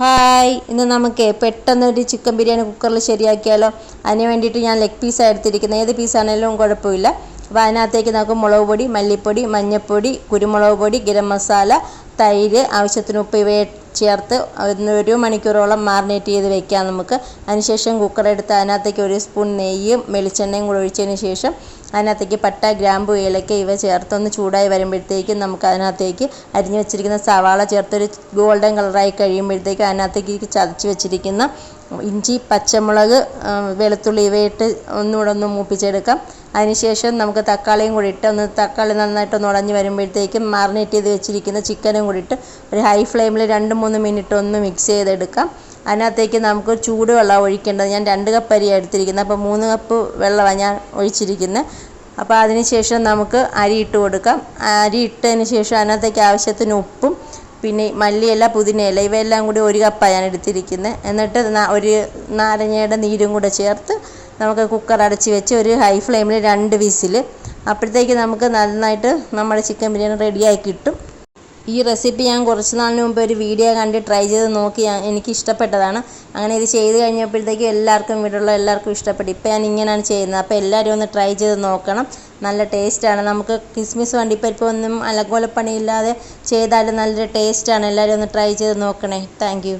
Hi, ഇന്ന് നമുക്ക് പെട്ടെന്നൊരു ചിക്കൻ ബിരിയാണി കുക്കറിൽ ശരിയാക്കിയാലോ. അതിന് വേണ്ടിയിട്ട് ഞാൻ ലെഗ് പീസാണ് എടുത്തിരിക്കുന്നത്. ഏത് പീസാണെങ്കിലും കുഴപ്പമില്ല. അപ്പോൾ അതിനകത്തേക്ക് നമുക്ക് മുളക് പൊടി, മല്ലിപ്പൊടി, മഞ്ഞൾപ്പൊടി, കുരുമുളക് പൊടി, ഗരം മസാല, തൈര്, ആവശ്യത്തിന് ഉപ്പ് ഇവയെ ചേർത്ത് 1 മണിക്കൂറോളം മാറിനേറ്റ് ചെയ്ത് വെക്കാം നമുക്ക്. അതിനുശേഷം കുക്കറെടുത്ത് അതിനകത്തേക്ക് 1 സ്പൂൺ നെയ്യും വെളിച്ചെണ്ണയും കൂടെ ഒഴിച്ചതിന് ശേഷം അതിനകത്തേക്ക് പട്ട, ഗ്രാമ്പു, ഏലക്ക ഇവ ചേർത്തൊന്ന് ചൂടായി വരുമ്പോഴത്തേക്കും നമുക്ക് അതിനകത്തേക്ക് അരിഞ്ഞു വെച്ചിരിക്കുന്ന സവാള ചേർത്തൊരു ഗോൾഡൻ കളറായി കഴിയുമ്പോഴത്തേക്കും അതിനകത്തേക്ക് ചതച്ച് വെച്ചിരിക്കുന്ന ഇഞ്ചി, പച്ചമുളക്, വെളുത്തുള്ളി ഇവയിട്ട് ഒന്നുകൂടെ ഒന്ന് മൂപ്പിച്ചെടുക്കാം. അതിനുശേഷം നമുക്ക് തക്കാളിയും കൂടി ഇട്ട് തക്കാളി നന്നായിട്ടൊന്ന് ഉടഞ്ഞ് വരുമ്പോഴത്തേക്കും മാറിനേറ്റ് ചെയ്ത് വെച്ചിരിക്കുന്ന ചിക്കനും കൂടി ഇട്ട് ഒരു ഹൈ ഫ്ലെയിമിൽ 2-3 മിനിറ്റ് ഒന്ന് മിക്സ് ചെയ്തെടുക്കാം. അതിനകത്തേക്ക് നമുക്ക് ചൂടുവെള്ളം ഒഴിക്കേണ്ടത്. ഞാൻ 2 കപ്പ് അരിയാണ് എടുത്തിരിക്കുന്നത്, അപ്പോൾ 3 കപ്പ് വെള്ളമാണ് ഞാൻ ഒഴിച്ചിരിക്കുന്നത്. അപ്പോൾ അതിന് ശേഷം നമുക്ക് അരി ഇട്ട് കൊടുക്കാം. അരി ഇട്ടതിന് ശേഷം അതിനകത്തേക്ക് ആവശ്യത്തിന് ഉപ്പും പിന്നെ മല്ലിയില, പുതിനയില ഇവയെല്ലാം കൂടി 1 കപ്പാണ് ഞാൻ എടുത്തിരിക്കുന്നത്. എന്നിട്ട് ഒരു നാരങ്ങയുടെ നീരും കൂടെ ചേർത്ത് നമുക്ക് കുക്കർ അടച്ച് വെച്ച് ഒരു ഹൈ ഫ്ലെയിമിൽ 2 വിസിൽ. അപ്പോഴത്തേക്ക് നമുക്ക് നന്നായിട്ട് നമ്മുടെ ചിക്കൻ ബിരിയാണി റെഡിയായി കിട്ടും. ഈ റെസിപ്പി ഞാൻ കുറച്ച് നാളിന് മുമ്പ് ഒരു വീഡിയോ കണ്ട് ട്രൈ ചെയ്ത് നോക്കി എനിക്ക് ഇഷ്ടപ്പെട്ടതാണ്. അങ്ങനെ ഇത് ചെയ്ത് കഴിഞ്ഞപ്പോഴത്തേക്കും വീട്ടിലുള്ള എല്ലാവർക്കും ഇഷ്ടപ്പെട്ടു. ഇപ്പോൾ ഞാൻ ഇങ്ങനെയാണ് ചെയ്യുന്നത്. അപ്പോൾ എല്ലാവരും ഒന്ന് ട്രൈ ചെയ്ത് നോക്കണം. നല്ല ടേസ്റ്റാണ്. നമുക്ക് കിസ്മിസ് വണ്ടിപ്പരിപ്പൊന്നും അലങ്കോലപ്പണിയില്ലാതെ ചെയ്താലും നല്ലൊരു ടേസ്റ്റാണ്. എല്ലാവരും ഒന്ന് ട്രൈ ചെയ്ത് നോക്കണേ. Thank you.